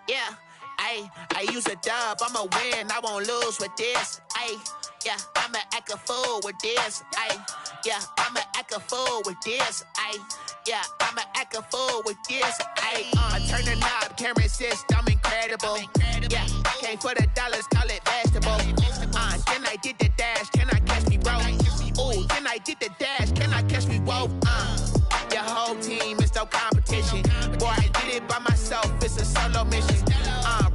Yeah, I use a dub, I'ma win, I won't lose with this. Yeah, I'ma act a fool with this. Yeah, I'ma act a fool with this. Yeah, I'ma act a fool with this. Turn the knob, camera assist, I'm incredible. Yeah, came for the dollars, call it vegetable. Then I did the dash, can I catch me, bro? Ooh, then I did the dash, can I catch me, whoa? Your whole team is no competition. Boy, I did it by myself, it's a solo mission.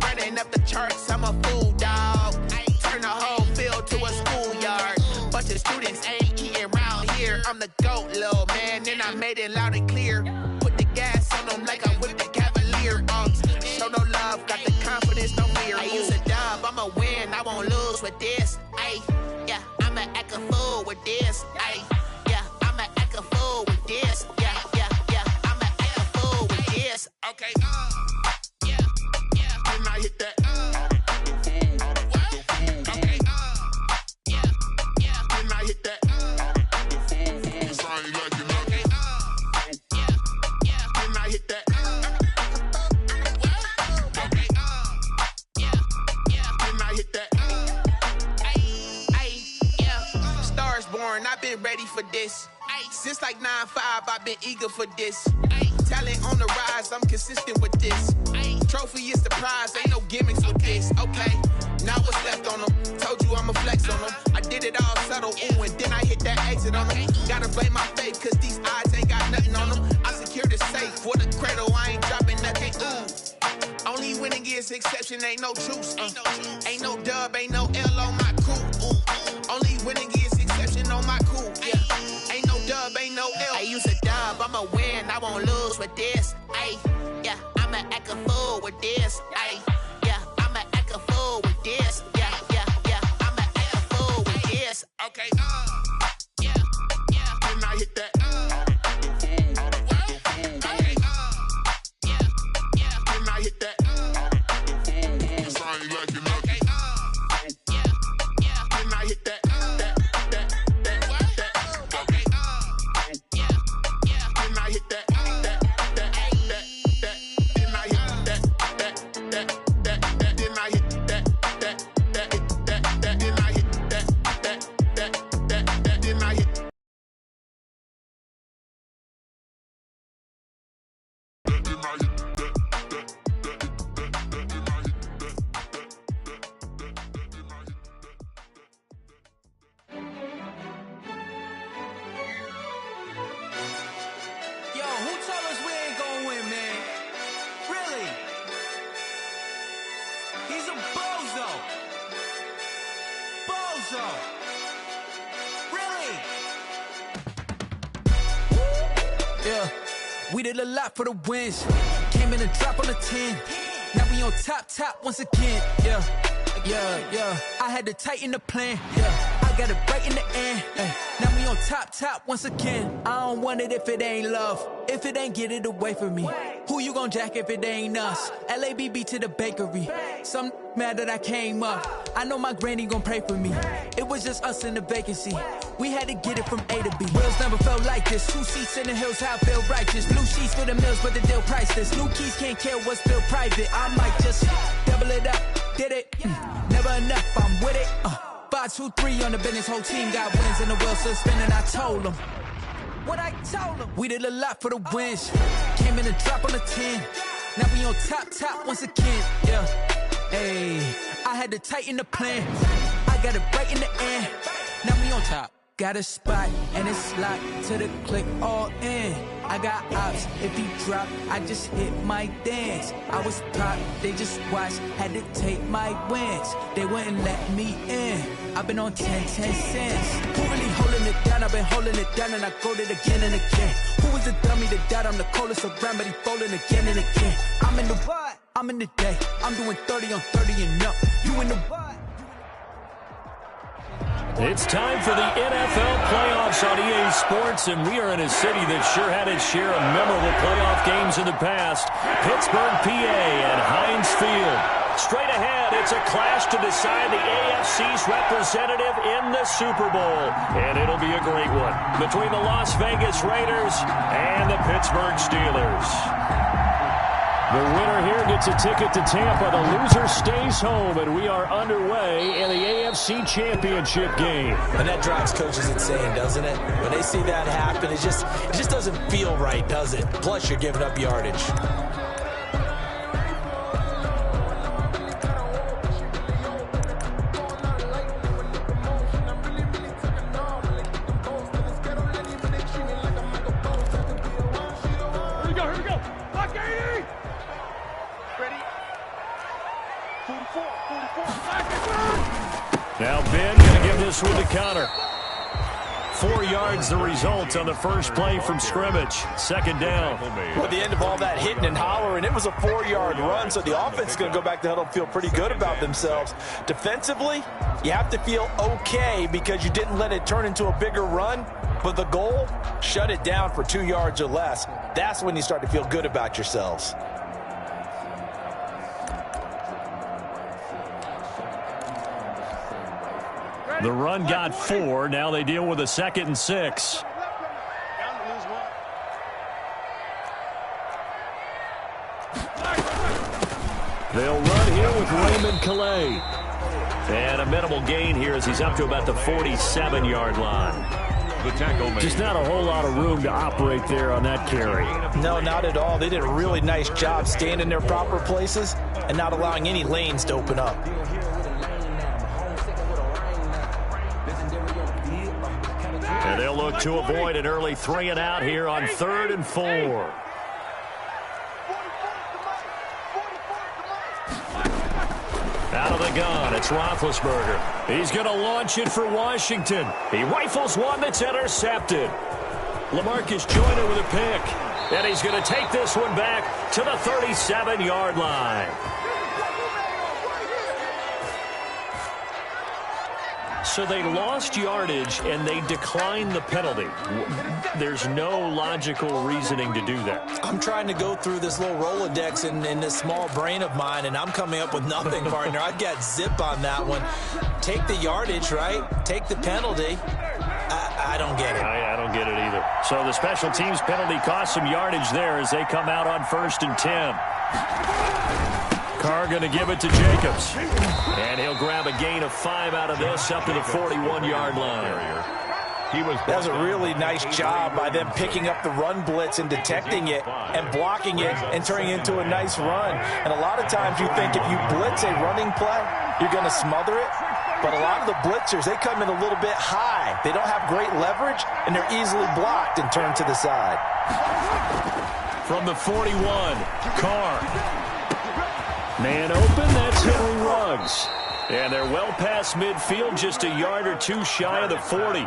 Running up the charts, I'm a fool, dog. Turn the whole field to a schoolyard. Bunch of students ain't eating round here. I'm the GOAT, little man, and I made it loud and clear. Put the gas on them like I whipped the Cavalier. Show no love, got the confidence, no fear. I use a dub, I'ma win, I won't lose with this. Yeah, I'ma act a fool with this. Yeah, I'ma act a fool with this. Yeah, I'ma act a fool with this. Okay, yeah, and I hit that. Okay, yeah, and I hit that. Cause I ain't like it, okay, yeah, and I hit that. Okay, yeah, and I hit that. Yeah, stars born, I've been ready for this. Since like 9-5, I've been eager for this. Talent on the rise, I'm consistent with this. Trophy is the prize, ain't no gimmicks with this. Okay, now what's left on them? Told you I'ma flex on them. I did it all subtle, ooh, and then I hit that exit on them. Gotta blame my faith, cause these odds ain't got nothing on them. I secure the safe for the cradle, I ain't dropping nothing, ooh. Only winning is exception, ain't no truce. Ain't no dub, ain't no L on my crew. Only winning is exception on my crew. Yeah, ain't no dub, ain't no L. I use a dub, I'ma win, I won't lose with this. Yeah, I'ma act a fool with this. Yeah, I'ma act a fool with this. Yeah, I'ma act a fool with this. Okay, yeah, and I hit that. Okay, yeah, and I hit that. Cause I ain't like it, okay, yeah, and I hit that. Okay, yeah, and I hit that. We did a lot for the wins. Came in a drop on the 10. Now we on top once again. Yeah. I had to tighten the plan. Yeah, I got it right in the end. Now we on top once again. I don't want it if it ain't love. If it ain't, get it away from me. Who you gon' jack if it ain't us? LABB to the bakery. Some mad that I came up. I know my granny gon' pray for me. It was just us in the vacancy. We had to get it from A to B. Wheels never felt like this. 2 seats in the hills, how I feel righteous. Blue sheets for the mills, but the deal priceless. New keys can't care what's still private. I might just double it up. Did it? Never enough, I'm with it. 5, 2, 3 on the business. Whole team got wins and the wheels still spinning. I told them what I told them. We did a lot for the wins. Came in a drop on the 10. Now we on top once again. Yeah. Hey, I had to tighten the plan. I got it right in the end. Now we on top. Got a spot and it's locked to the click all in. I got ops, if he drop, I just hit my dance. I was top, they just watched, had to take my wins. They wouldn't let me in. I've been on 10 cents. Who really holding it down? I've been holding it down and I go it again and again. Who was the dummy that died? I'm the coldest around, but he folding again and again. I'm in the what? I'm in the day. I'm doing 30 on 30 and up. You in the what? It's time for the NFL playoffs on EA Sports, and we are in a city that sure had its share of memorable playoff games in the past. Pittsburgh, PA, and Heinz Field. Straight ahead, it's a clash to decide the AFC's representative in the Super Bowl. And it'll be a great one between the Las Vegas Raiders and the Pittsburgh Steelers. The winner here gets a ticket to Tampa. The loser stays home, and we are underway in the AFC Championship game. And that drives coaches insane, doesn't it? When they see that happen, it just doesn't feel right, does it? Plus, you're giving up yardage. Now Ben going to give this one to Connor. 4 yards the result on the first play from scrimmage. Second down. Well, at the end of all that hitting and hollering, it was a 4-yard run, so the offense is going to go back to huddle and feel pretty good about themselves. Defensively, you have to feel okay because you didn't let it turn into a bigger run, but the goal, shut it down for 2 yards or less. That's when you start to feel good about yourselves. The run got 4. Now they deal with a 2nd and 6. They'll run here with Raymond Calais. And a minimal gain here as he's up to about the 47-yard line. The tackle made. Just not a whole lot of room to operate there on that carry. No, not at all. They did a really nice job staying in their proper places and not allowing any lanes to open up. And they'll look to avoid an early 3 and out here on 3rd and 4. Out of the gun, it's Roethlisberger. He's going to launch it for Washington. He rifles one that's intercepted. LaMarcus Joyner with a pick. And he's going to take this one back to the 37-yard line. So they lost yardage, and they declined the penalty. There's no logical reasoning to do that. I'm trying to go through this little Rolodex in this small brain of mine, and I'm coming up with nothing, partner. I've got zip on that one. Take the yardage, right? Take the penalty. I don't get it. I don't get it either. So the special teams penalty cost some yardage there as they come out on 1st and 10. Carr going to give it to Jacobs. And he'll grab a gain of 5 out of this up to the 41-yard line. That was a really nice job by them picking up the run blitz and detecting it and blocking it and turning it into a nice run. And a lot of times you think if you blitz a running play, you're going to smother it. But a lot of the blitzers, they come in a little bit high. They don't have great leverage, and they're easily blocked and turned to the side. From the 41, Carr. Man open, that's Henry Ruggs. And they're well past midfield, just a yard or 2 shy of the 40.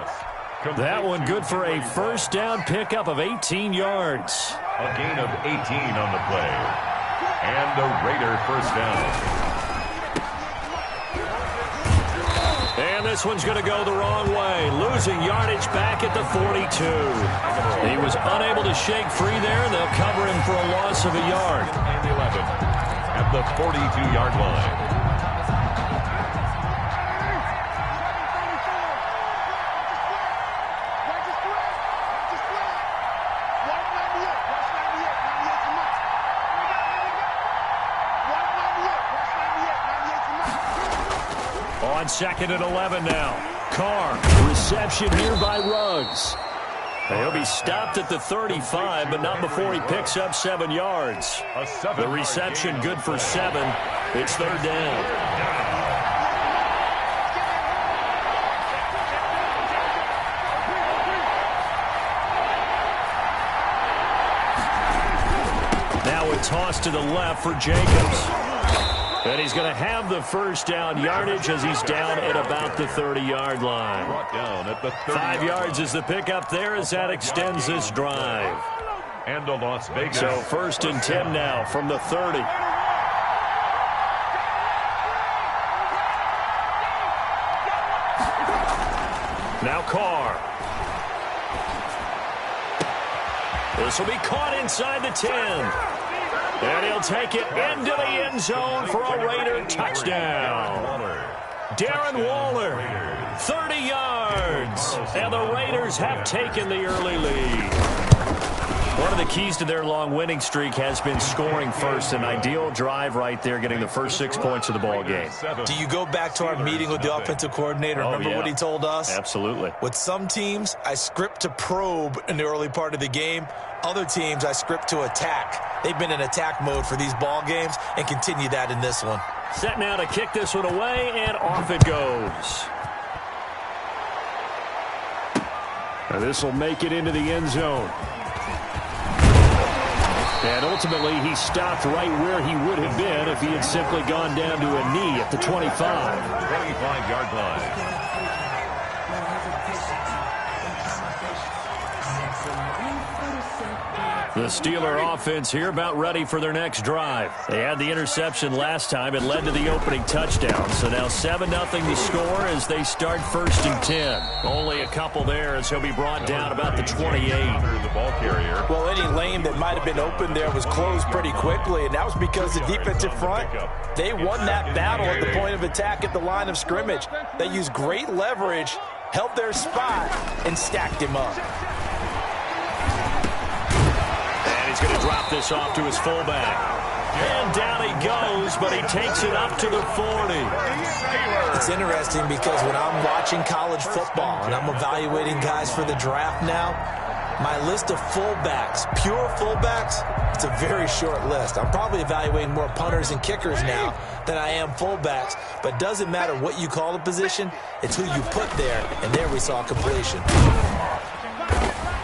That one good for a first down pickup of 18 yards. A gain of 18 on the play. And the Raider first down. And this one's going to go the wrong way, losing yardage back at the 42. He was unable to shake free there, and they'll cover him for a loss of a yard. And 11 at the 42-yard line. On 2nd and 11 now. Carr, reception here by Ruggs. He'll be stopped at the 35, but not before he picks up 7 yards. The reception good for 7. It's 3rd down. Now a toss to the left for Jacobs. And he's going to have the first down yardage as he's down at about the 30-yard line. 5 yards is the pickup there as that extends this drive. And to Las Vegas. So 1st and 10 now from the 30. Now Carr. This will be caught inside the 10. And he'll take it into the end zone for a Raider touchdown. Darren Waller, 30 yards. And the Raiders have taken the early lead. One of the keys to their long winning streak has been scoring first. An ideal drive right there, getting the first 6 points of the ball game. Do you go back to our meeting with the offensive coordinator? Remember what he told us? Absolutely. With some teams, I script to probe in the early part of the game. Other teams, I script to attack. They've been in attack mode for these ball games and continue that in this one. Set now to kick this one away, and off it goes. Now this will make it into the end zone. And ultimately, he stopped right where he would have been if he had simply gone down to a knee at the 25. 25-yard line. The Steeler offense here about ready for their next drive. They had the interception last time. It led to the opening touchdown. So now 7-0 the score as they start 1st and 10. Only a couple there as he'll be brought down about the 28. The ball carrier. Well, any lane that might have been open there was closed pretty quickly, and that was because the defensive front, they won that battle at the point of attack at the line of scrimmage. They used great leverage, held their spot, and stacked him up. He's going to drop this off to his fullback. And down he goes, but he takes it up to the 40. It's interesting because when I'm watching college football and I'm evaluating guys for the draft now, my list of fullbacks, pure fullbacks, it's a very short list. I'm probably evaluating more punters and kickers now than I am fullbacks, but it doesn't matter what you call the position, it's who you put there, and there we saw completion.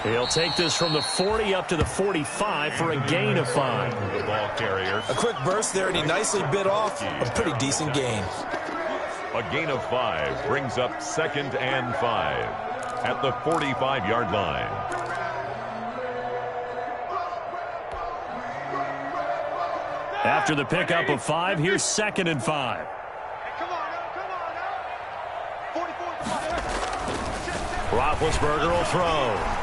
He'll take this from the 40 up to the 45 for a gain of 5. The ball carrier. A quick burst there, and he nicely bit off a pretty decent gain. A gain of 5 brings up 2nd and 5 at the 45-yard line. After the pickup of 5, here's 2nd and 5. Roethlisberger will throw.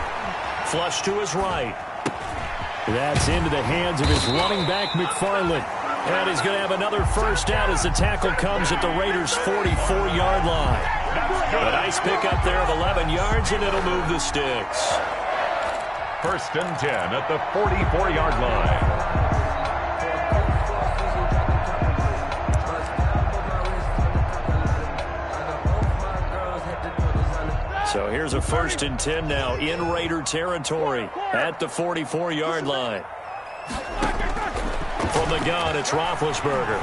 Flush to his right. That's into the hands of his running back, McFarland. And he's going to have another first down as the tackle comes at the Raiders' 44-yard line. A nice pickup there of 11 yards, and it'll move the sticks. 1st and 10 at the 44-yard line. So here's a 1st and 10 now in Raider territory at the 44-yard line. From the gun, it's Roethlisberger.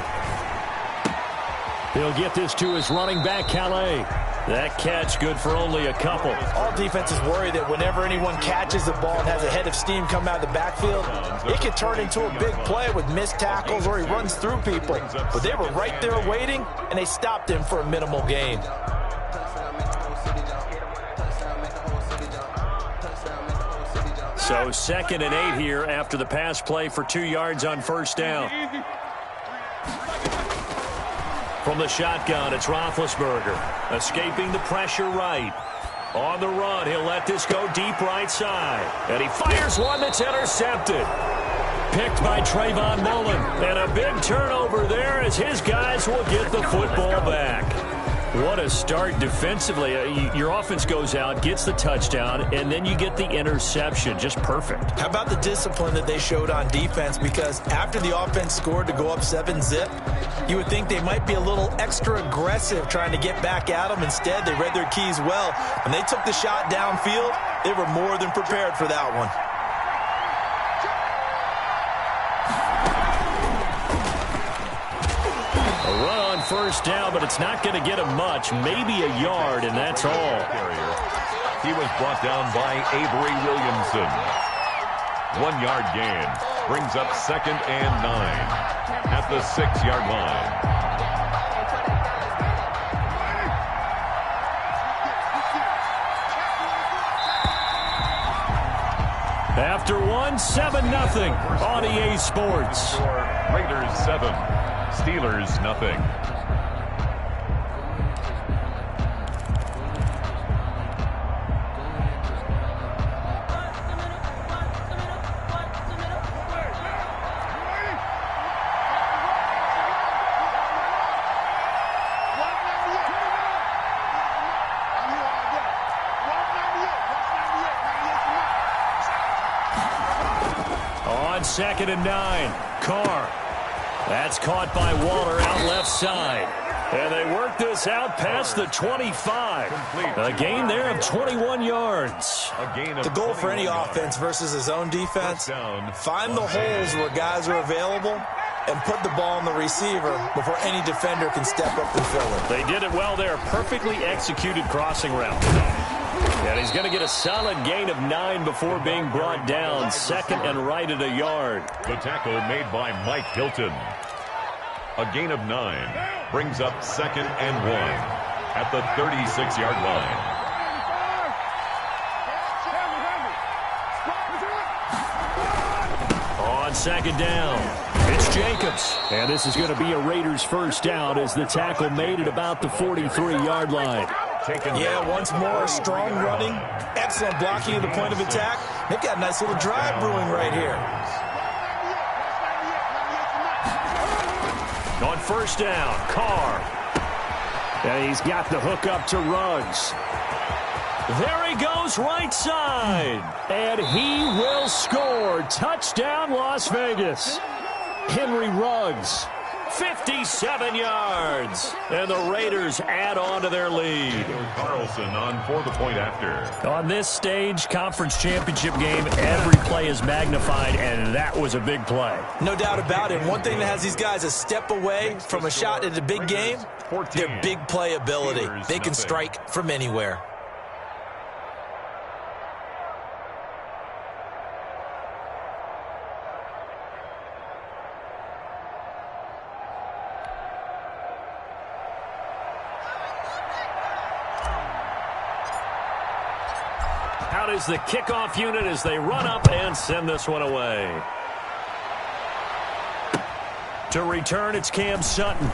He'll get this to his running back, Calais. That catch good for only a couple. All defenses worry that whenever anyone catches the ball and has a head of steam come out of the backfield, it could turn into a big play with missed tackles or he runs through people. But they were right there waiting, and they stopped him for a minimal gain. So 2nd and 8 here after the pass play for 2 yards on 1st down. From the shotgun, it's Roethlisberger. Escaping the pressure right. On the run, he'll let this go deep right side. And he fires one that's intercepted. Picked by Trayvon Mullen. And a big turnover there as his guys will get the football back. What a start defensively. Your offense goes out, gets the touchdown, and then you get the interception. Just perfect. How about the discipline that they showed on defense? Because after the offense scored to go up 7-zip, you would think they might be a little extra aggressive trying to get back at them. Instead, they read their keys well. When they took the shot downfield, they were more than prepared for that one. First down, but it's not going to get him much, maybe a yard, and that's all. He was brought down by Avery Williamson. 1-yard gain brings up 2nd and 9 at the 6-yard line. After 7-0 on EA Sports. Raiders 7, Steelers nothing. 2nd and 9. Carr. That's caught by Waller out left side. And they work this out past the 25. A gain there of 21 yards. The goal for any offense versus his own defense, find the holes where guys are available and put the ball on the receiver before any defender can step up and fill it. They did it well there. Perfectly executed crossing route. And he's going to get a solid gain of 9 before being brought down. 2nd and right at a yard. The tackle made by Mike Hilton. A gain of 9 brings up 2nd and 1 at the 36-yard line. On 2nd down, it's Jacobs. And this is going to be a Raiders first down as the tackle made at about the 43-yard line. Yeah, once more, strong running, excellent blocking at the point of attack. They've got a nice little drive brewing right here. On 1st down, Carr. And he's got the hook up to Ruggs. There he goes, right side. And he will score. Touchdown, Las Vegas. Henry Ruggs, 57 yards. And the Raiders add on to their lead. Carlson on for the point after. On this stage, conference championship game, every play is magnified, and that was a big play. No doubt about it. One thing that has these guys a step away from a shot at a big game, their big play ability. They can strike from anywhere. Out is the kickoff unit as they run up and send this one away. To return, it's Cam Sutton.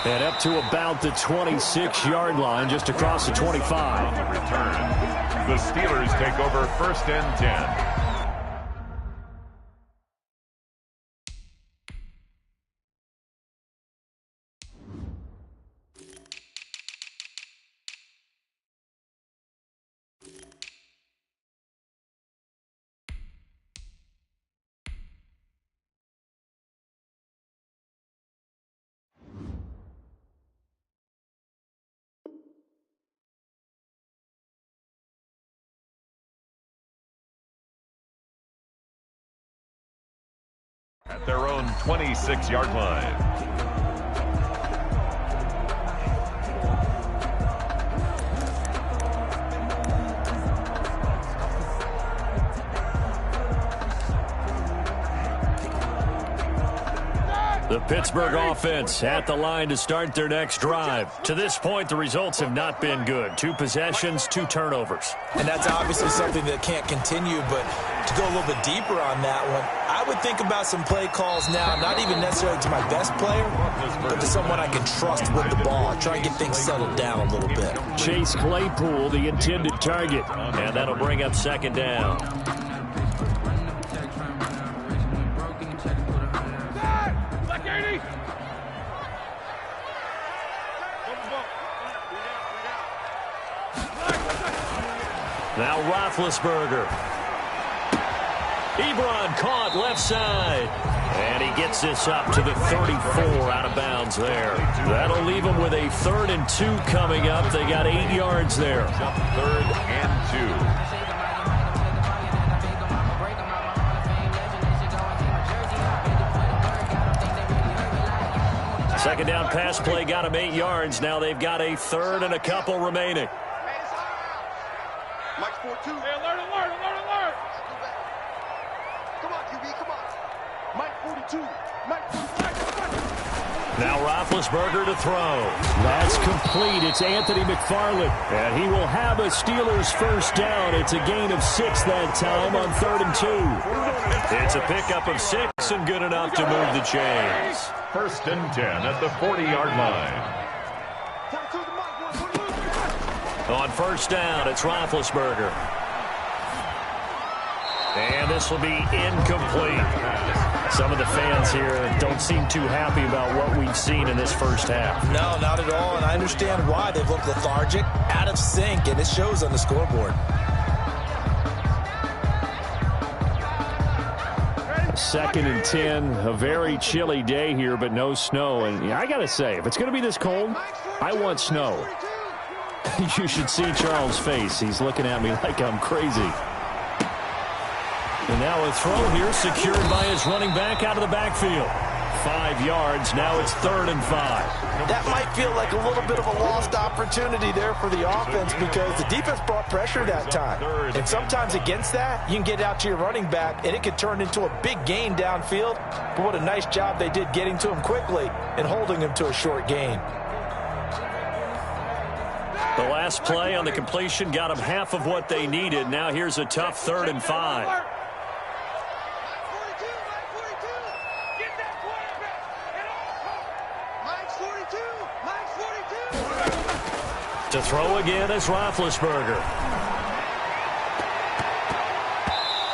And up to about the 26-yard line, just across the 25. On the return, the Steelers take over 1st and 10. At their own 26-yard line. The Pittsburgh offense at the line to start their next drive. To this point, the results have not been good. 2 possessions, 2 turnovers. And that's obviously something that can't continue, but to go a little bit deeper on that one, I would think about some play calls now, not even necessarily to my best player, but to someone I can trust with the ball. Try and get things settled down a little bit. Chase Claypool, the intended target. And that'll bring up 2nd down. Now Roethlisberger. Ebron caught left side. And he gets this up to the 34 out of bounds there. That'll leave him with a 3rd and 2 coming up. They got 8 yards there. 3rd and 2. 2nd down pass play got him 8 yards. Now they've got a 3rd and a couple remaining. Mike 4-2. Hey, alert, alert, alert, alert. Come on, QB, come on. Mike 42. Mike 45. Now Roethlisberger to throw. That's complete. It's Anthony McFarland. And he will have a Steelers first down. It's a gain of 6 that time on 3rd and 2. It's a pickup of 6 and good enough to move the chains. 1st and 10 at the 40-yard line. On 1st down, it's Roethlisberger. And this will be incomplete. Some of the fans here don't seem too happy about what we've seen in this first half. No, not at all, and I understand why. They've looked lethargic, out of sync, and it shows on the scoreboard. 2nd and 10. A very chilly day here, but no snow. And I got to say, if it's going to be this cold, I want snow. You should see Charles' face. He's looking at me like I'm crazy. And now a throw here secured by his running back out of the backfield. 5 yards. Now it's 3rd and 5. That might feel like a little bit of a lost opportunity there for the offense because the defense brought pressure that time. And sometimes against that, you can get out to your running back, and it could turn into a big gain downfield. But what a nice job they did getting to him quickly and holding him to a short gain. The last play on the completion got them half of what they needed. Now here's a tough 3rd and 5. To throw again is Roethlisberger.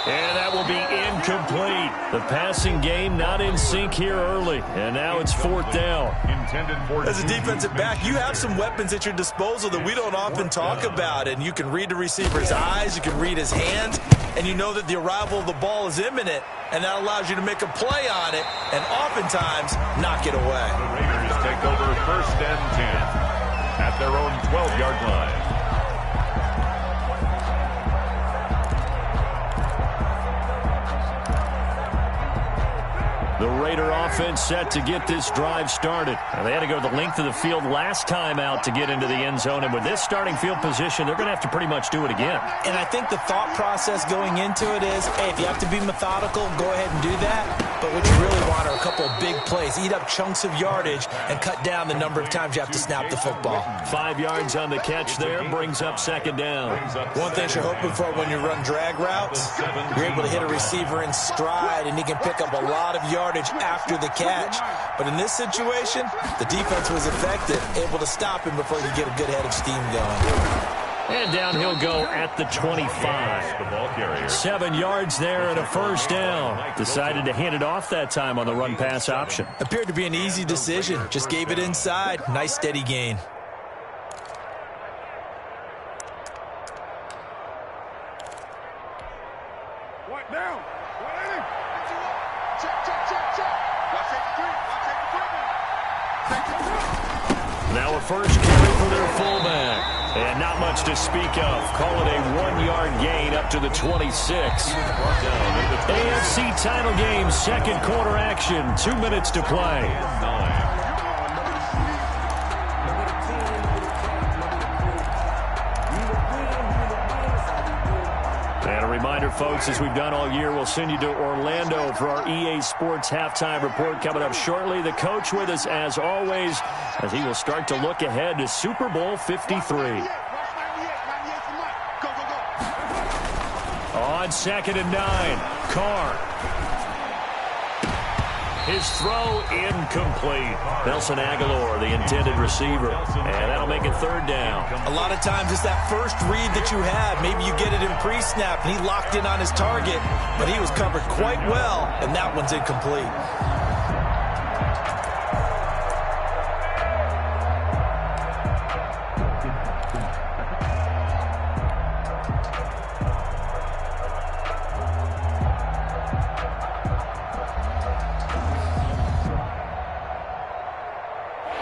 And that will be incomplete. The passing game not in sync here early. And now it's 4th down. As a defensive back, you have some weapons at your disposal that we don't often talk about. And you can read the receiver's eyes, you can read his hands, and you know that the arrival of the ball is imminent. And that allows you to make a play on it and oftentimes knock it away. The Raiders take over 1st and 10 at their own 12-yard line. The Raider offense set to get this drive started. Now, they had to go the length of the field last time out to get into the end zone. And with this starting field position, they're going to have to pretty much do it again. And I think the thought process going into it is, hey, if you have to be methodical, go ahead and do that. But what you really want are a couple of big plays. Eat up chunks of yardage and cut down the number of times you have to snap the football. 5 yards on the catch there brings up 2nd down. One thing you're hoping for when you run drag routes, you're able to hit a receiver in stride, and he can pick up a lot of yardage after the catch. But in this situation, the defense was effective, able to stop him before he could get a good head of steam going. And down he'll go at the 25. 7 yards there and a 1st down. Decided to hand it off that time on the run-pass option. Appeared to be an easy decision. Just gave it inside. Nice steady gain. Now a first carry for their fullback. And not much to speak of. Call it a 1-yard gain up to the 26. AFC title game, 2nd quarter action. 2 minutes to play. And a reminder, folks, as we've done all year, we'll send you to Orlando for our EA Sports halftime report coming up shortly. The coach with us, as always, as he will start to look ahead to Super Bowl 53. On 2nd and 9, Carr. His throw incomplete. Nelson Aguilar, the intended receiver. And that'll make it 3rd down. A lot of times it's that first read that you have. Maybe you get it in pre-snap, and he locked in on his target, but he was covered quite well, and that one's incomplete.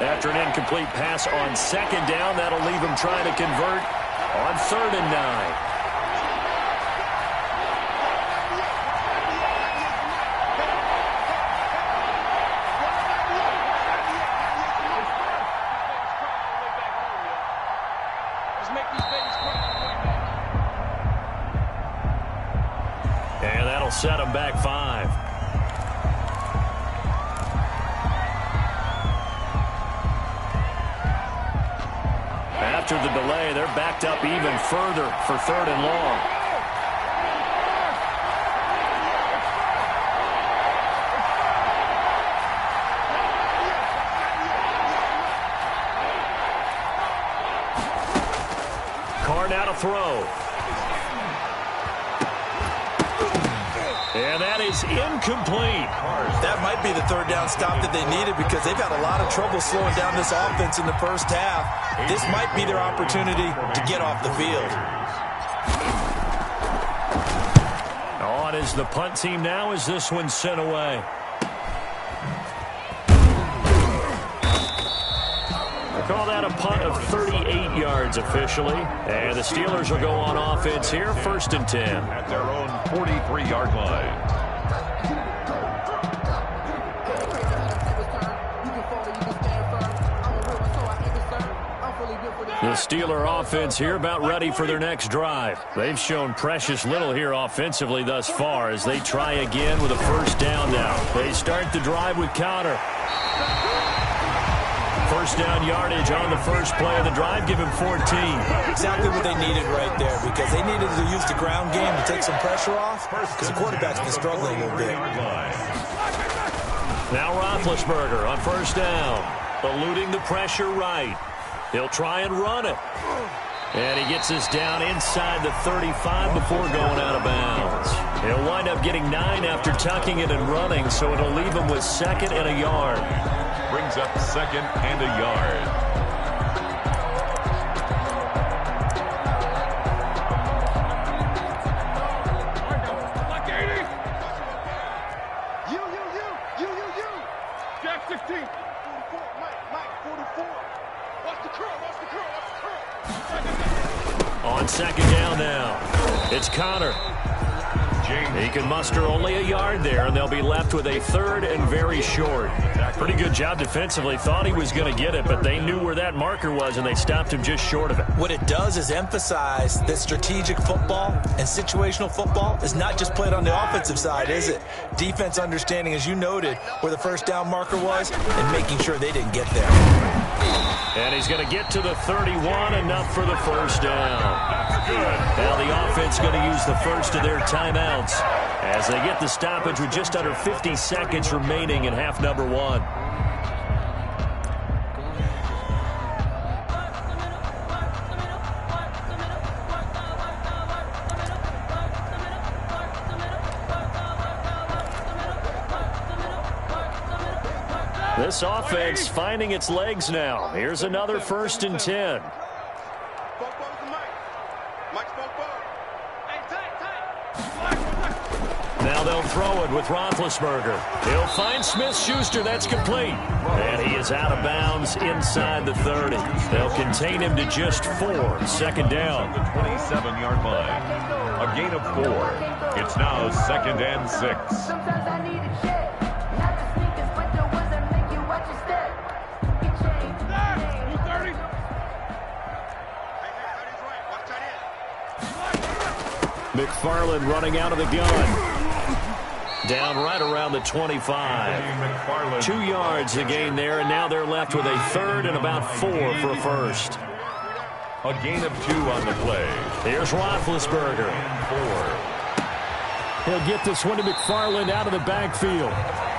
After an incomplete pass on 2nd down, that'll leave him trying to convert on 3rd and 9. And that'll set him back 5. After the delay, they're backed up even further for 3rd and long. Carr now to throw. And that is incomplete. That might be the 3rd down stop that they needed because they've had a lot of trouble slowing down this offense in the first half. This might be their opportunity to get off the field. On on is the punt team now as this one's sent away. Call that a punt of 38 yards officially. And the Steelers will go on offense here, 1st and 10. At their own 43-yard line. The Steeler offense here about ready for their next drive. They've shown precious little here offensively thus far as they try again with a 1st down now. They start the drive with Connor. 1st down yardage on the first play of the drive. Give him 14. Exactly what they needed right there, because they needed to use the ground game to take some pressure off, because the quarterback's been struggling a little bit. Now Roethlisberger on 1st down, eluding the pressure right. He'll try and run it. And he gets this down inside the 35 before going out of bounds. He'll wind up getting 9 after tucking it and running, so it'll leave him with 2nd and a yard. Brings up 2nd and a yard. Jack 16. 44, Mike, 44. Watch the curl. On 2nd down now, it's Connor. He can muster only a yard there, and they'll be left with a 3rd and very short. Pretty good job defensively. Thought he was going to get it, but they knew where that marker was, and they stopped him just short of it. What it does is emphasize that strategic football and situational football is not just played on the offensive side, is it? Defense understanding, as you noted, where the 1st down marker was and making sure they didn't get there. And he's going to get to the 31, enough for the 1st down. Now the offense going to use the first of their timeouts as they get the stoppage with just under 50 seconds remaining in half number 1. This offense finding its legs now. Here's another 1st and 10. Now they'll throw it with Roethlisberger. He'll find Smith-Schuster. That's complete. And he is out of bounds inside the 30. They'll contain him to just 4. 2nd down. The 27-yard line. A gain of 4. It's now 2nd and 6. Sometimes I need a check. Not the sneakers, but the ones that make you watch your step. Get changed. 30. McFarland running out of the gun. Down right around the 25. 2 yards a gain there, and now they're left with a 3rd and about 4 for a 1st. A gain of 2 on the play. Here's Roethlisberger. 4. He'll get this one to McFarland out of the backfield.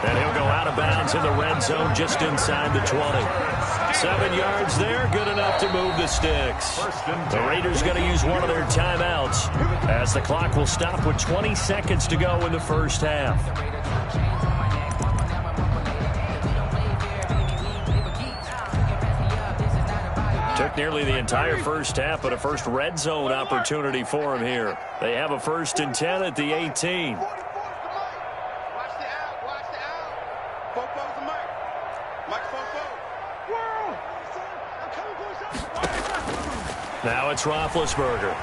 And he'll go out of bounds in the red zone just inside the 20. 7 yards there, good enough to move the sticks. The Raiders going to use one of their timeouts as the clock will stop with 20 seconds to go in the 1st half. Took nearly the entire 1st half, but a first red zone opportunity for him here. They have a 1st and 10 at the 18. Now it's Roethlisberger.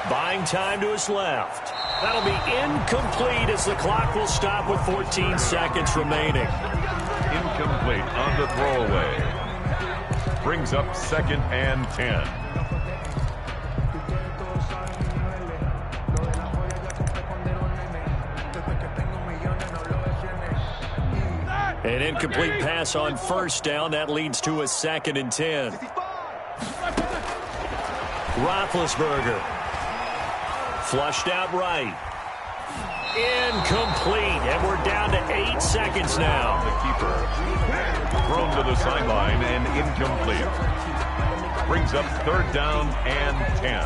Buying time to his left. That'll be incomplete as the clock will stop with 14 seconds remaining. Incomplete on the throwaway. Brings up 2nd and 10. An incomplete pass on 1st down. That leads to a 2nd and 10. Roethlisberger. Flushed out right. Incomplete. And we're down to 8 seconds now. The keeper. Thrown to the sideline and incomplete. Brings up 3rd down and 10.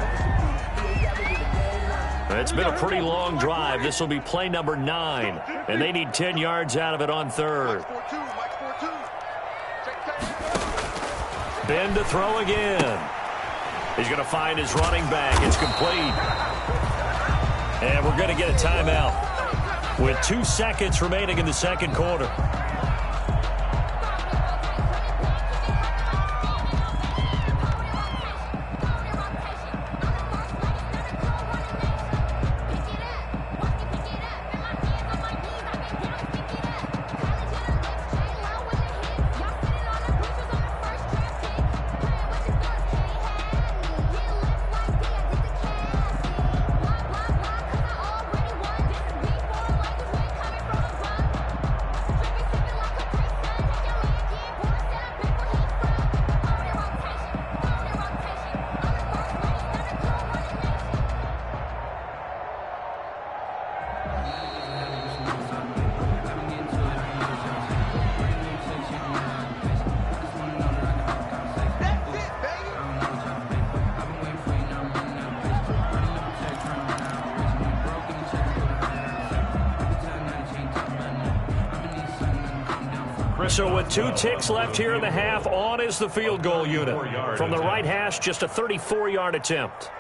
It's been a pretty long drive. This will be play number 9. And they need 10 yards out of it on 3rd. Ben to throw again. He's going to find his running back. It's complete. And we're going to get a timeout with 2 seconds remaining in the second quarter. So with 2 ticks left here in the half, on is the field goal unit. From the right hash, just a 34-yard attempt.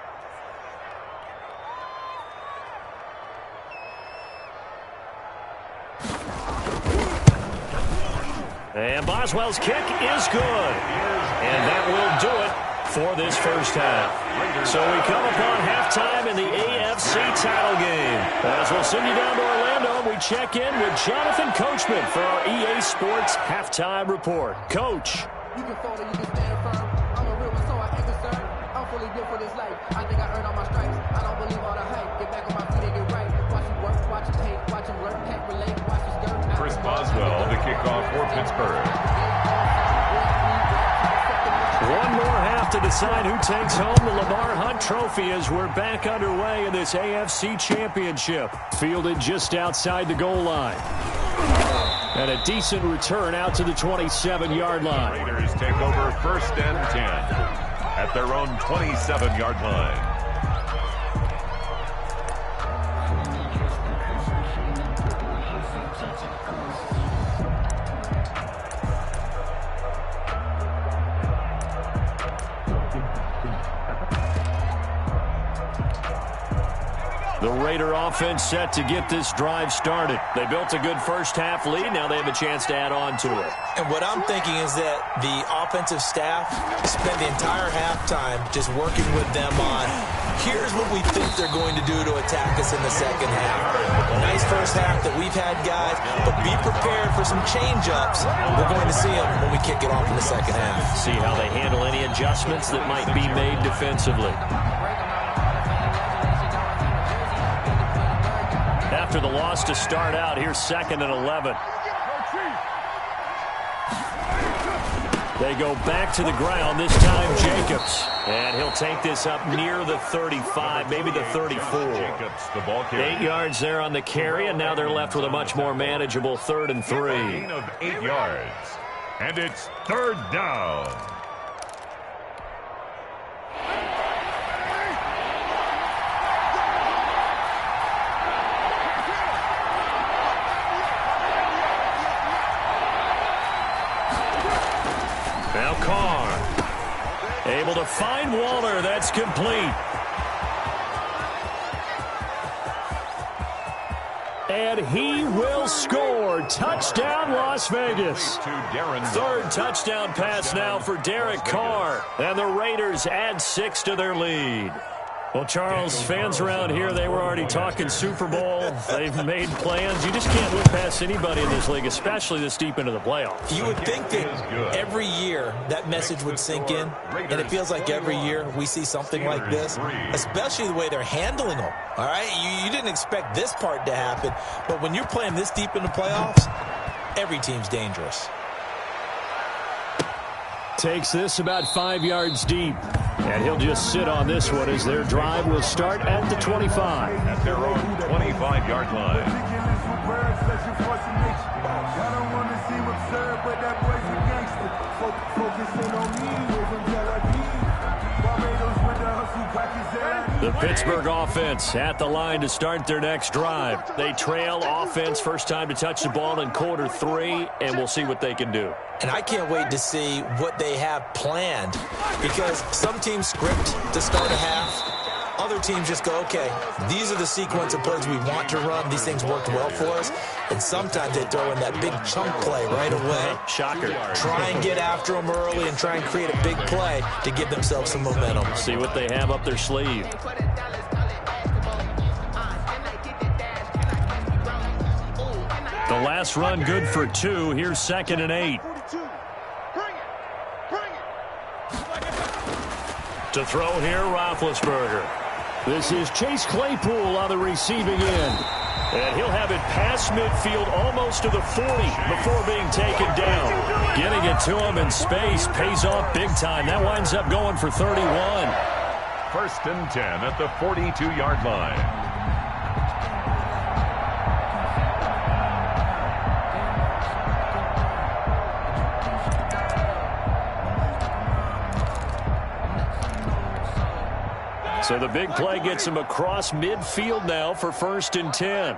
And Boswell's kick is good. And that will do it for this first half. So we come upon halftime in the AFC title game. As we'll send you down to Orlando, we check in with Jonathan Coachman for our EA Sports Halftime Report. Coach. You can fold it, you can stand firm. I'm a real one, so I ain't concerned. I'm fully built for this life. I think I earned all my stripes. I don't believe all the hype. Get back on my feet and get right. Watch him work, watch him hate, watch him learn, can't relate, watch his skirt. Chris Boswell, the kickoff for Pittsburgh. One more half to decide who takes home the Lamar Hunt Trophy as we're back underway in this AFC Championship. Fielded just outside the goal line. And a decent return out to the 27-yard line. Raiders take over 1st and 10 at their own 27-yard line. The Raider offense set to get this drive started. They built a good first half lead. Now they have a chance to add on to it. And what I'm thinking is that the offensive staff spend the entire halftime just working with them on, here's what we think they're going to do to attack us in the second half. Nice first half that we've had, guys, but be prepared for some change-ups. We're going to see them when we kick it off in the second half. See how they handle any adjustments that might be made defensively. After the loss to start out, here's 2nd and 11. They go back to the ground, this time Jacobs. And he'll take this up near the 35, maybe the 34. Jacobs, the ball carrier. 8 yards there on the carry, and now they're left with a much more manageable 3rd and 3. Gain of 8 yards. And it's 3rd down. Now Carr, able to find Waller. That's complete. And he will score. Touchdown, Las Vegas. 3rd touchdown pass now for Derek Carr. And the Raiders add 6 to their lead. Well, Charles, fans around here, they were already talking Super Bowl. They've made plans. You just can't look past anybody in this league, especially this deep into the playoffs. You would think that every year that message would sink in, and it feels like every year we see something like this, especially the way they're handling them. All right, you didn't expect this part to happen, but when you're playing this deep in the playoffs, every team's dangerous. Takes this about 5 yards deep. And he'll just sit on this one as their drive will start at the 25. At their own 25-yard line. The Pittsburgh offense at the line to start their next drive. They trail offense, first time to touch the ball in quarter 3, and we'll see what they can do. And I can't wait to see what they have planned, because some teams script to start a half. Other teams just go, okay, these are the sequence of plays we want to run. These things worked well for us. And sometimes they throw in that big chunk play right away. Shocker. Try and get after them early and try and create a big play to give themselves some momentum. See what they have up their sleeve. The last run good for 2. Here's 2nd and 8. To throw here, Roethlisberger. This is Chase Claypool on the receiving end. And he'll have it past midfield almost to the 40 before being taken down. Getting it to him in space pays off big time. That winds up going for 31. 1st and 10 at the 42-yard line. So the big play gets him across midfield now for 1st and 10.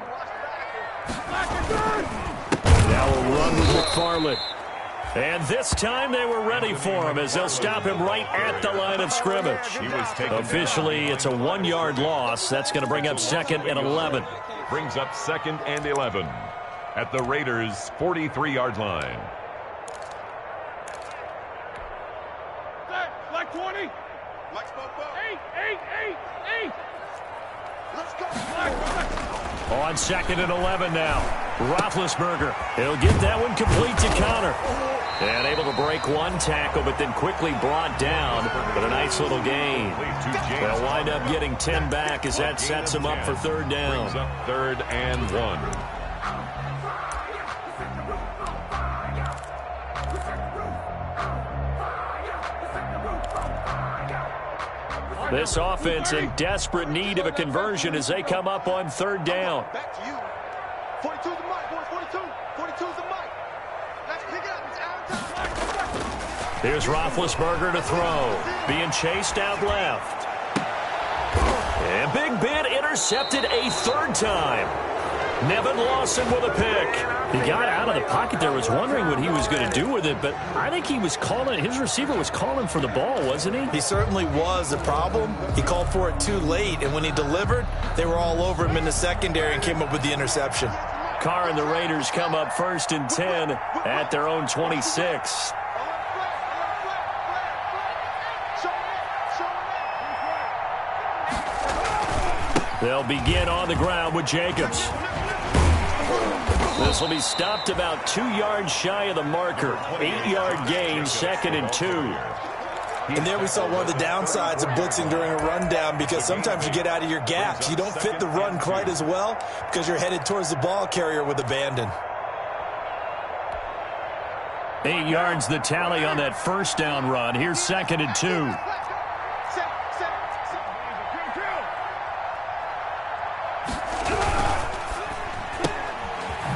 Now a run with McFarland. And this time they were ready for him as they'll stop him right at the line of scrimmage. Officially, it's a 1-yard loss. That's going to bring up 2nd and 11. Brings up 2nd and 11 at the Raiders' 43-yard line. Like 20. Like 8. Let's go. On 2nd and 11 now. Roethlisberger. He'll get that one complete to Connor. And able to break one tackle, but then quickly brought down. But a nice little gain. They'll wind up getting 10 back as that sets him up for 3rd down. Brings up 3rd and 1. This offense in desperate need of a conversion as they come up on 3rd down. Back to you. 42's the mic, boys. 42's the mic. Let's pick it up. It's out of time. Here's Roethlisberger to throw. Being chased out left. And Big Ben intercepted a 3rd time. Nevin Lawson with a pick. He got out of the pocket there, was wondering what he was going to do with it, but I think he was calling, his receiver was calling for the ball, wasn't he? He certainly was. The problem, he called for it too late, and when he delivered, they were all over him in the secondary and came up with the interception. Carr and the Raiders come up 1st and 10 at their own 26. They'll begin on the ground with Jacobs. This will be stopped about 2 yards shy of the marker. 8-yard gain, 2nd and 2. And there we saw one of the downsides of blitzing during a rundown, because sometimes you get out of your gaps. You don't fit the run quite as well because you're headed towards the ball carrier with abandon. 8 yards the tally on that 1st down run. Here's 2nd and 2.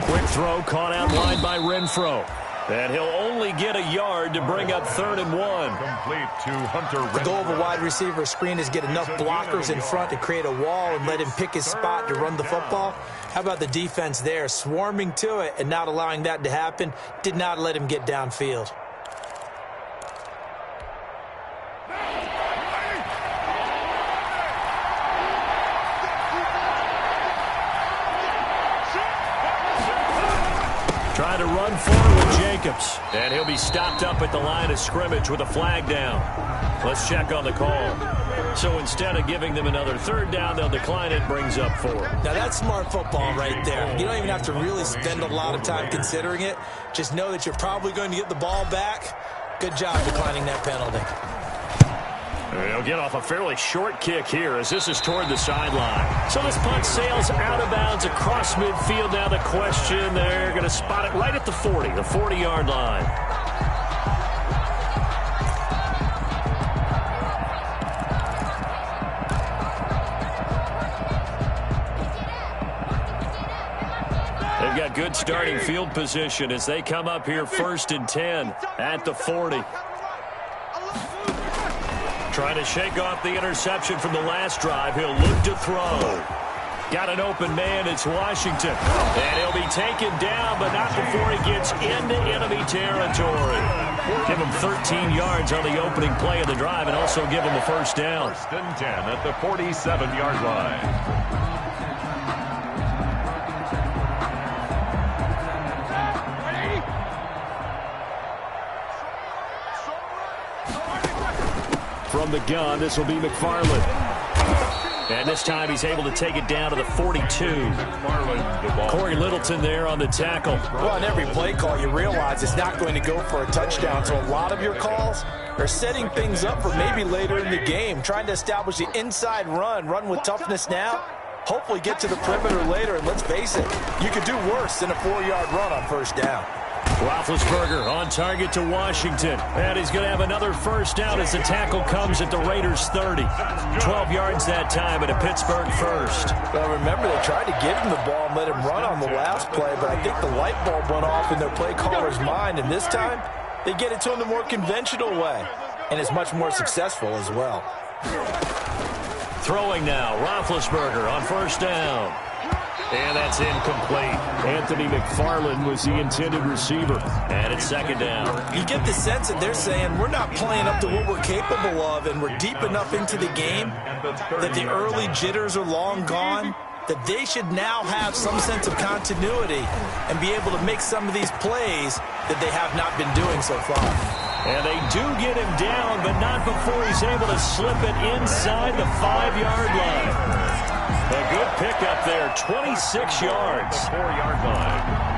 Quick throw caught out wide by Renfro. And he'll only get a yard to bring up 3rd and 1. Complete to Hunter Renfro. The goal of a wide receiver screen is get enough blockers in front to create a wall and let him pick his spot to run the football. How about the defense there, swarming to it and not allowing that to happen? Did not let him get downfield. Trying to run forward with Jacobs. And he'll be stopped up at the line of scrimmage with a flag down. Let's check on the call. So instead of giving them another 3rd down, they'll decline it, brings up 4. Now that's smart football right there. You don't even have to really spend a lot of time considering it. Just know that you're probably going to get the ball back. Good job declining that penalty. He'll get off a fairly short kick here as this is toward the sideline. So this punt sails out of bounds across midfield. Now the question, they're going to spot it right at the 40, the 40-yard line. They've got good starting field position as they come up here 1st and 10 at the 40. Trying to shake off the interception from the last drive. He'll look to throw. Got an open man. It's Washington. And he'll be taken down, but not before he gets into enemy territory. Give him 13 yards on the opening play of the drive and also give him a first down. First and 10 at the 47-yard line. From the gun, this will be McFarland. And this time he's able to take it down to the 42. Corey Littleton there on the tackle. Well, on every play call, you realize it's not going to go for a touchdown. So a lot of your calls are setting things up for maybe later in the game, trying to establish the inside run with toughness now. Hopefully get to the perimeter later, and let's face it, you could do worse than a 4-yard run on first down. Roethlisberger on target to Washington. And he's going to have another first down as the tackle comes at the Raiders' 30. 12 yards that time at a Pittsburgh first. Well, remember, they tried to give him the ball and let him run on the last play, but I think the light bulb went off in their play caller's mind, and this time they get it to him the more conventional way, and it's much more successful as well. Throwing now, Roethlisberger on first down. And that's incomplete. Anthony McFarland was the intended receiver. And it's second down. You get the sense that they're saying we're not playing up to what we're capable of, and we're deep enough into the game that the early jitters are long gone, that they should now have some sense of continuity and be able to make some of these plays that they have not been doing so far. And they do get him down, but not before he's able to slip it inside the 5-yard line. A good pickup there, 26 yards. 4-yard line.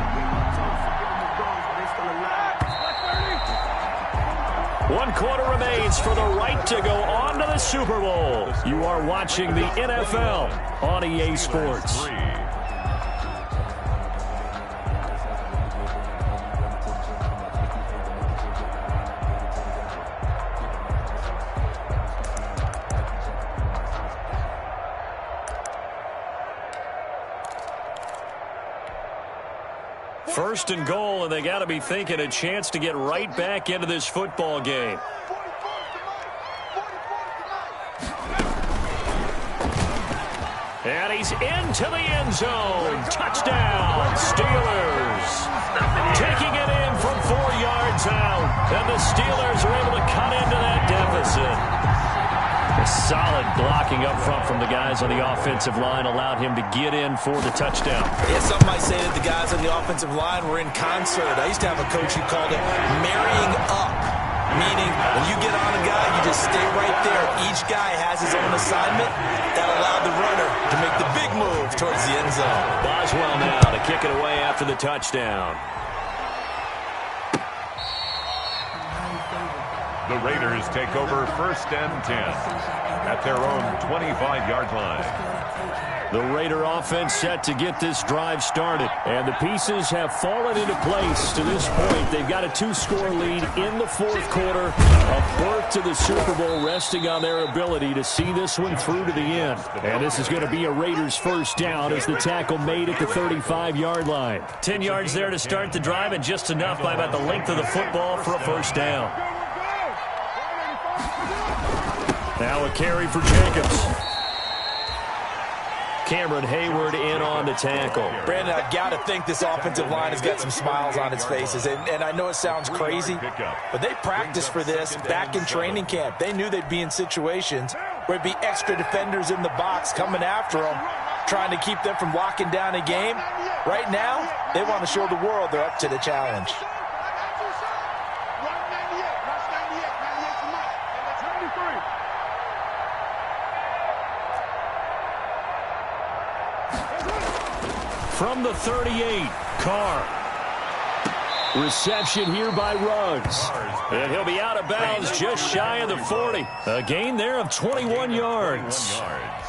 One quarter remains for the right to go on to the Super Bowl. You are watching the NFL on EA Sports. First and goal, and they got to be thinking a chance to get right back into this football game. And he's into the end zone. Touchdown, Steelers. Taking it in from 4 yards out. And the Steelers are able to cut into that deficit. A solid blocking up front from the guys on the offensive line allowed him to get in for the touchdown. Yeah, some might say that the guys on the offensive line were in concert. I used to have a coach who called it marrying up, meaning when you get on a guy, you just stay right there. Each guy has his own assignment. That allowed the runner to make the big move towards the end zone. Boswell now to kick it away after the touchdown. The Raiders take over first and 10 at their own 25-yard line. The Raider offense set to get this drive started. And the pieces have fallen into place to this point. They've got a 2-score lead in the fourth quarter. A berth to the Super Bowl resting on their ability to see this one through to the end. And this is going to be a Raiders first down as the tackle made at the 35-yard line. 10 yards there to start the drive and just enough by about the length of the football for a first down. Now a carry for Jacobs. Cameron Hayward in on the tackle. Brandon, I've got to think this offensive line has got some smiles on its faces. And I know it sounds crazy, but they practiced for this back in training camp. They knew they'd be in situations where it'd be extra defenders in the box coming after them, trying to keep them from locking down a game. Right now, they want to show the world they're up to the challenge. From the 38, Carr. Reception here by Ruggs. And he'll be out of bounds just shy of the 40. A gain there of 21 yards.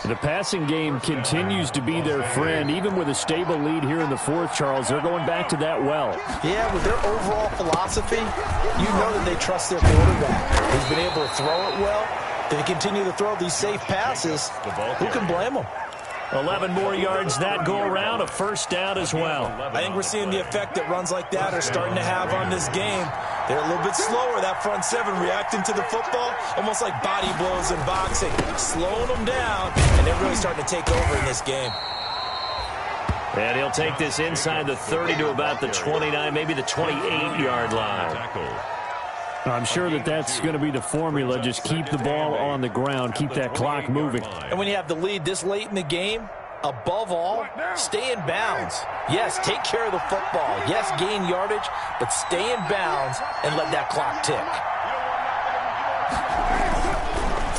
The passing game continues to be their friend. Even with a stable lead here in the fourth, Charles, they're going back to that well. Yeah, with their overall philosophy, you know that they trust their quarterback. He's been able to throw it well. They continue to throw these safe passes. Who can blame them? 11 more yards that go around, a first down as well. I think we're seeing the effect that runs like that are starting to have on this game. They're a little bit slower, that front seven, reacting to the football, almost like body blows in boxing, slowing them down, and they're really starting to take over in this game. And he'll take this inside the 30 to about the 29, maybe the 28-yard line. I'm sure that's going to be the formula. Just keep the ball on the ground, keep that clock moving. And when you have the lead this late in the game, above all, stay in bounds. Yes, take care of the football. Yes, gain yardage, but stay in bounds and let that clock tick.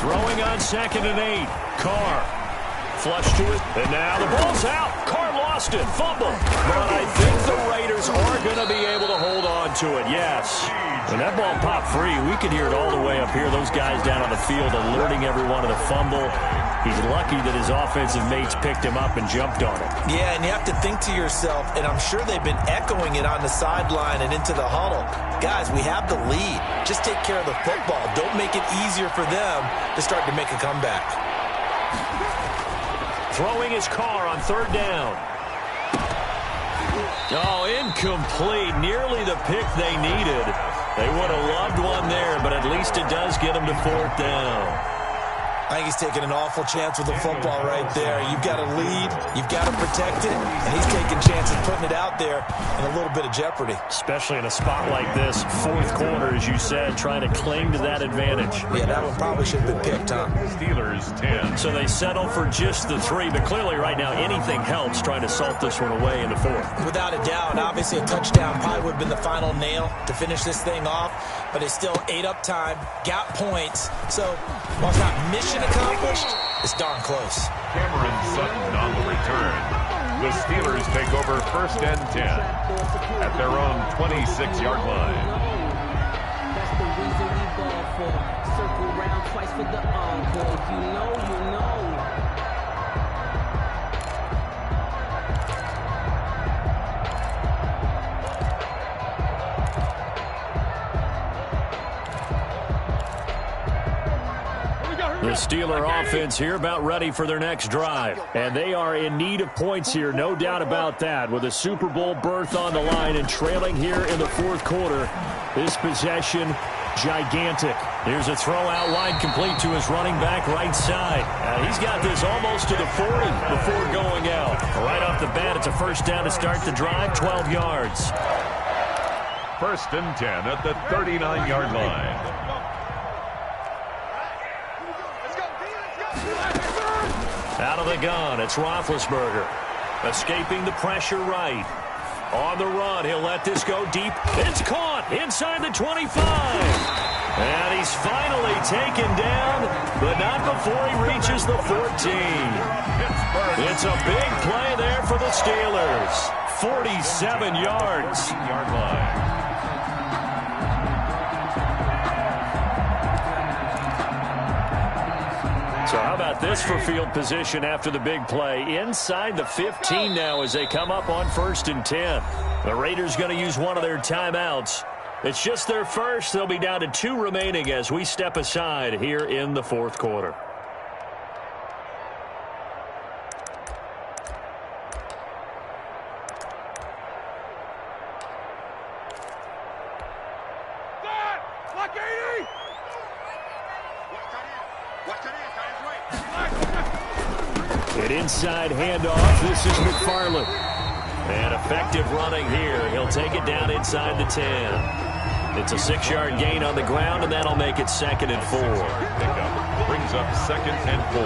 Throwing on 2nd and 8. Carr. Flush to it, and now the ball's out. Carr lost it, fumble. But I think the Raiders are going to be able to hold on to it, yes. When that ball popped free, we could hear it all the way up here. Those guys down on the field alerting everyone of the fumble. He's lucky that his offensive mates picked him up and jumped on it. Yeah, and you have to think to yourself, and I'm sure they've been echoing it on the sideline and into the huddle. Guys, we have the lead. Just take care of the football. Don't make it easier for them to start to make a comeback. Throwing his Carr on 3rd down. Oh, incomplete. Nearly the pick they needed. They would have loved one there, but at least it does get them to 4th down. I think he's taking an awful chance with the football right there. You've got to lead, you've got to protect it, and he's taking chances putting it out there in a little bit of jeopardy. Especially in a spot like this, 4th quarter, as you said, trying to cling to that advantage. Yeah, that one probably should have been picked, huh? Steelers 10. So they settle for just the 3, but clearly right now anything helps trying to salt this one away in the 4th. Without a doubt, obviously a touchdown probably would have been the final nail to finish this thing off, but it's still ate up time, got points, so while it's not mission accomplished, it's darn close. Cameron Sutton on the return. The Steelers take over 1st and 10 at their own 26-yard line. That's the reason we ball for. Circle round twice for the encore. You know. The Steeler offense here about ready for their next drive. And they are in need of points here, no doubt about that. With a Super Bowl berth on the line and trailing here in the 4th quarter. This possession, gigantic. Here's a throw out wide complete to his running back right side. He's got this almost to the 40 before going out. Right off the bat, it's a 1st down to start the drive, 12 yards. 1st and 10 at the 39-yard line. Out of the gun, it's Roethlisberger. Escaping the pressure right. On the run, he'll let this go deep. It's caught inside the 25. And he's finally taken down, but not before he reaches the 14. It's a big play there for the Steelers. 47 yards. Yard line. So how about this for field position after the big play? Inside the 15 now as they come up on 1st and 10. The Raiders going to use one of their timeouts. It's just their first. They'll be down to 2 remaining as we step aside here in the 4th quarter. An inside handoff. This is McFarland. And effective running here. He'll take it down inside the 10. It's a 6-yard gain on the ground, and that'll make it 2nd and 4. Pickup brings up 2nd and 4.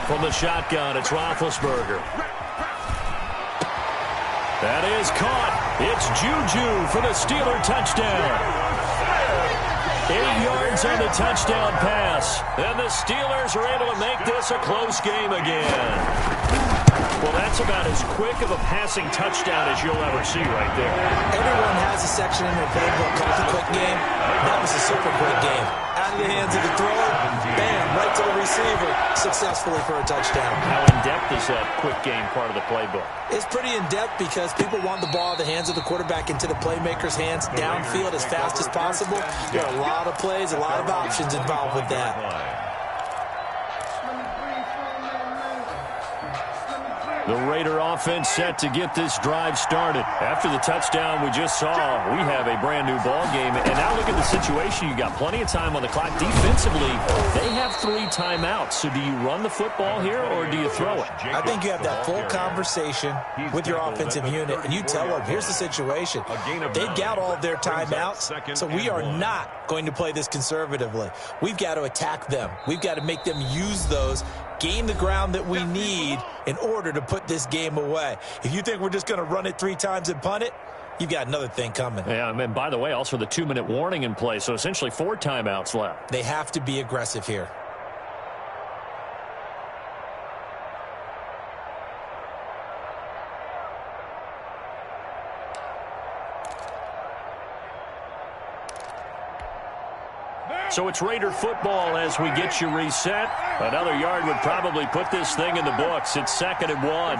From the shotgun, it's Roethlisberger. That is caught. It's Juju for the Steeler touchdown. 8 yards on the touchdown pass. And the Steelers are able to make this a close game again. Well, that's about as quick of a passing touchdown as you'll ever see right there. Everyone has a section in their playbook called the quick game. That was a super quick game. Out of the hands of the thrower, bam, right to the receiver, successfully for a touchdown. How in-depth is that quick game part of the playbook? It's pretty in-depth because people want the ball out of the hands of the quarterback into the playmaker's hands downfield as fast as possible. There are a lot of plays, a lot of options involved with that. The Raider offense set to get this drive started. After the touchdown we just saw, we have a brand new ball game. And now look at the situation. You got plenty of time on the clock. Defensively, they have 3 timeouts. So do you run the football here or do you throw it? I think you have that full conversation with your offensive unit, and you tell them, here's the situation. They've got all of their timeouts, so we are not going to play this conservatively. We've got to attack them. We've got to make them use those, gain the ground that we need in order to put this game away. If you think we're just going to run it 3 times and punt it, you've got another thing coming. Yeah, and by the way, also the 2-minute warning in play, so essentially 4 timeouts left. They have to be aggressive here. So it's Raider football as we get you reset. Another yard would probably put this thing in the books. It's 2nd and 1.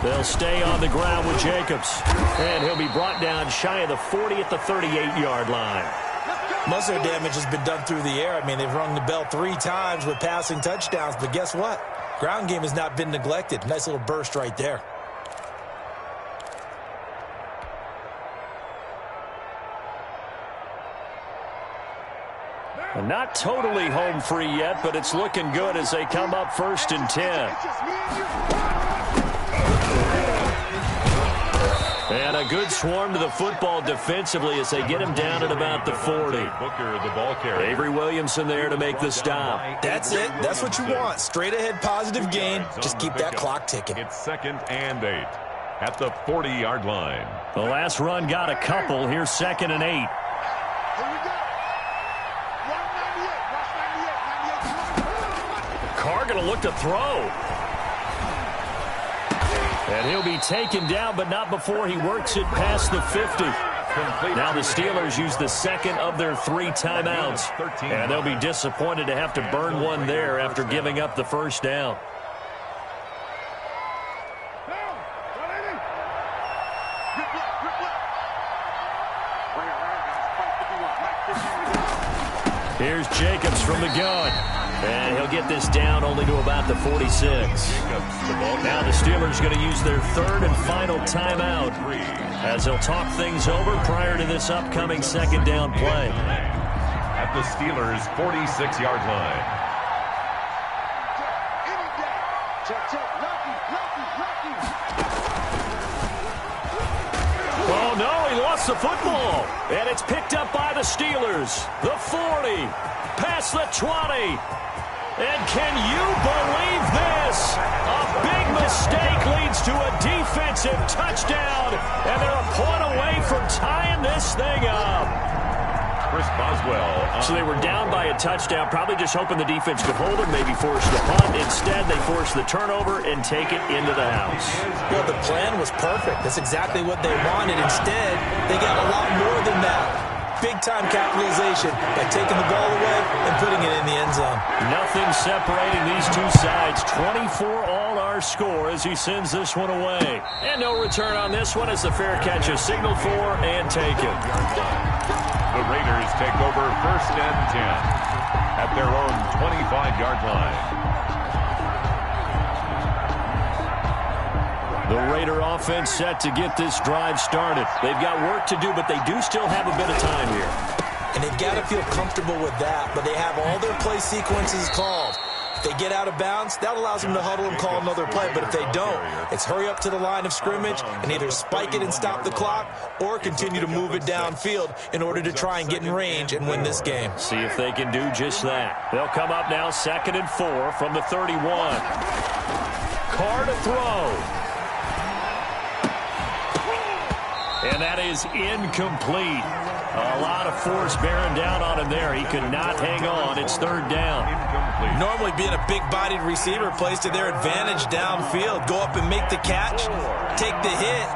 They'll stay on the ground with Jacobs. And he'll be brought down shy of the 40 at the 38-yard line. Most of their damage has been done through the air. I mean, they've rung the bell 3 times with passing touchdowns. But guess what? Ground game has not been neglected. Nice little burst right there. Not totally home free yet, but it's looking good as they come up 1st and 10. And a good swarm to the football defensively as they get him down at about the 40. Avery Williamson there to make the stop. That's it. That's what you want. Straight ahead positive gain. Just keep that clock ticking. It's 2nd and 8 at the 40-yard line. The last run got a couple. Here's 2nd and 8. Carr going to look to throw. And he'll be taken down, but not before he works it past the 50. Now the Steelers use the 2nd of their 3 timeouts. And they'll be disappointed to have to burn one there after giving up the 1st down. Here's Jacobs from the gun. And he'll get this down only to about the 46. Now the Steelers going to use their 3rd and final timeout as they'll talk things over prior to this upcoming 2nd down play. At the Steelers' 46-yard line. Oh, no, he lost the football. And it's picked up by the Steelers. The 40, past the 20. And can you believe this? A big mistake leads to a defensive touchdown. And they're a point away from tying this thing up. Chris Boswell. So they were down by a touchdown, probably just hoping the defense could hold it, maybe force the punt. Instead, they force the turnover and take it into the house. Well, the plan was perfect. That's exactly what they wanted. Instead, they got a lot more than that. Big-time capitalization by taking the ball away and putting it in the end zone. Nothing separating these two sides. 24 all our score as he sends this one away. And no return on this one as the fair catch is signaled for and taken. The Raiders take over 1st and 10 at their own 25-yard line. The Raider offense set to get this drive started. They've got work to do, but they do still have a bit of time here. And they've got to feel comfortable with that, but they have all their play sequences called. If they get out of bounds, that allows them to huddle and call another play. But if they don't, it's hurry up to the line of scrimmage and either spike it and stop the clock or continue to move it downfield in order to try and get in range and win this game. See if they can do just that. They'll come up now 2nd and 4 from the 31. Carr to throw. And that is incomplete. A lot of force bearing down on him there. He could not hang on. It's 3rd down. Normally being a big-bodied receiver plays to their advantage downfield. Go up and make the catch, take the hit,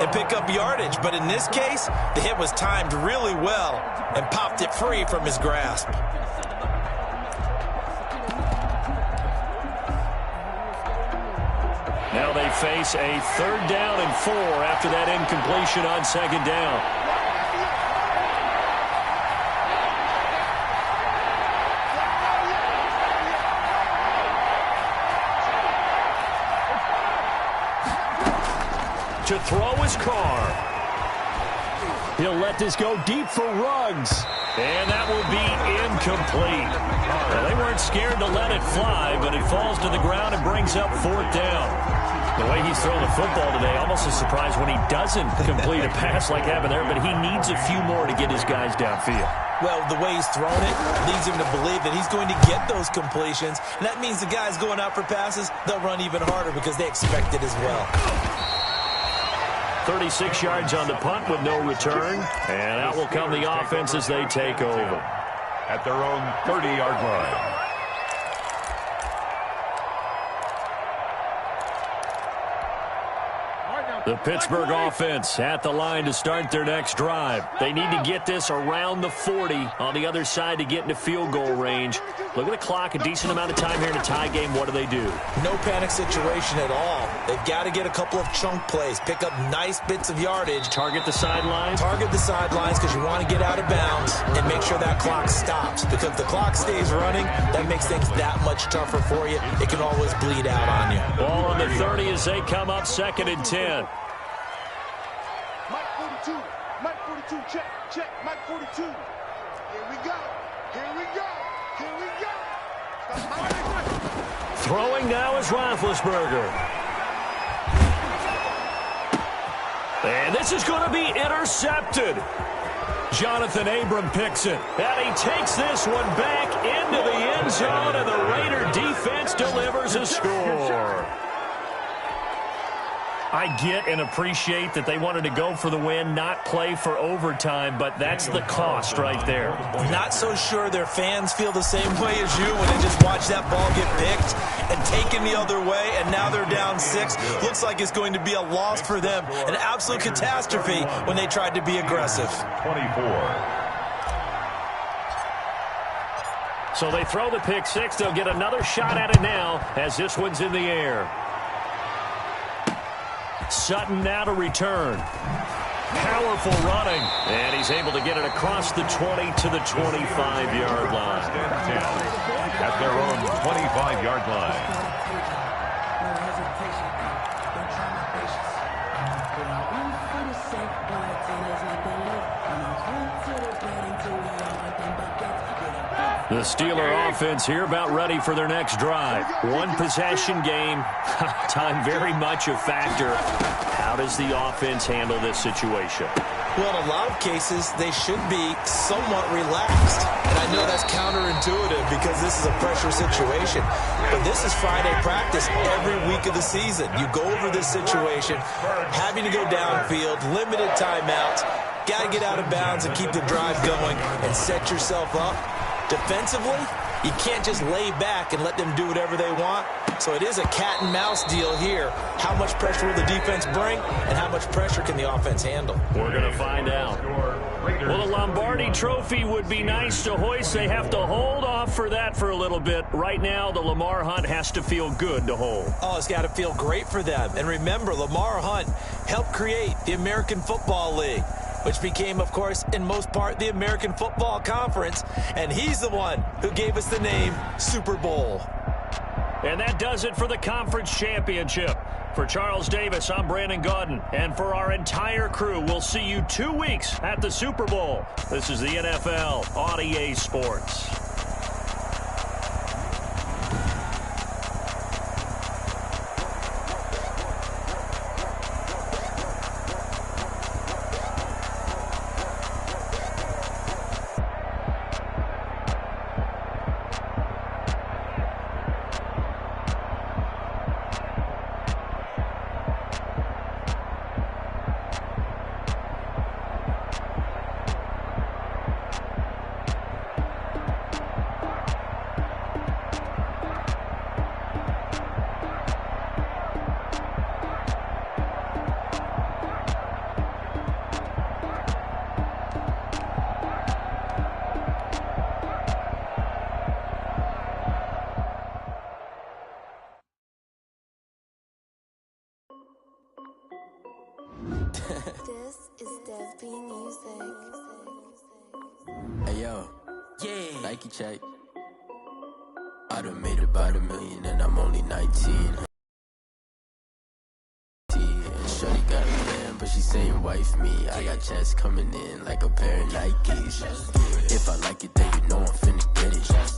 and pick up yardage. But in this case, the hit was timed really well and popped it free from his grasp. Now they face a 3rd down and 4 after that incompletion on 2nd down. to throw his Carr. He'll let this go deep for Ruggs. And that will be incomplete. Well, they weren't scared to let it fly, but it falls to the ground and brings up 4th down. The way he's throwing the football today, almost a surprise when he doesn't complete a pass like happened there, but he needs a few more to get his guys downfield. Well, the way he's throwing it leads him to believe that he's going to get those completions. And that means the guys going out for passes, they'll run even harder because they expect it as well. 36 yards on the punt with no return. And out will come the offense as they take over. At their own 30-yard line. The Pittsburgh offense at the line to start their next drive. They need to get this around the 40 on the other side to get into field goal range. Look at the clock, a decent amount of time here in a tie game. What do? No panic situation at all. They've got to get a couple of chunk plays, pick up nice bits of yardage. Target the sidelines? Target the sidelines because you want to get out of bounds and make sure that clock stops. Because if the clock stays running, that makes things that much tougher for you. It can always bleed out on you. Ball on the 30 as they come up 2nd and 10. Mike 42, check, Mike 42. Here we go, here we go, here we go. Throwing now is Roethlisberger. And this is going to be intercepted. Jonathan Abram picks it. And he takes this one back into the end zone, and the Raider defense delivers a score. I get and appreciate that they wanted to go for the win, not play for overtime, but that's the cost right there. Not so sure their fans feel the same way as you when they just watch that ball get picked and taken the other way, and now they're down 6. Looks like it's going to be a loss for them, an absolute catastrophe when they tried to be aggressive. 24. So they throw the pick 6. They'll get another shot at it now as this one's in the air. Sutton now to return. Powerful running. And he's able to get it across the 20 to the 25-yard line. At their own 25-yard line. The Steeler offense here about ready for their next drive. One possession game. Time very much a factor. How does the offense handle this situation? Well, in a lot of cases, they should be somewhat relaxed. And I know that's counterintuitive because this is a pressure situation. But this is Friday practice every week of the season. You go over this situation, having to go downfield, limited timeouts, got to get out of bounds and keep the drive going and set yourself up. Defensively, you can't just lay back and let them do whatever they want. So it is a cat and mouse deal here. How much pressure will the defense bring, and how much pressure can the offense handle? We're going to find out. Well, the Lombardi Trophy would be nice to hoist. They have to hold off for that for a little bit. Right now, the Lamar Hunt has to feel good to hold. Oh, it's got to feel great for them. And remember, Lamar Hunt helped create the American Football League, which became, of course, in most part, the American Football Conference. And he's the one who gave us the name Super Bowl. And that does it for the conference championship. For Charles Davis, I'm Brandon Gaudin. And for our entire crew, we'll see you 2 weeks at the Super Bowl. This is the NFL on EA Sports. This is Dev B Music. Hey yo, yeah, Nike check. I done made about $1 million and I'm only 19. And Shorty got but she saying wife me. I got checks coming in like a pair of Nikes. If I like it, then you know I'm finna get it.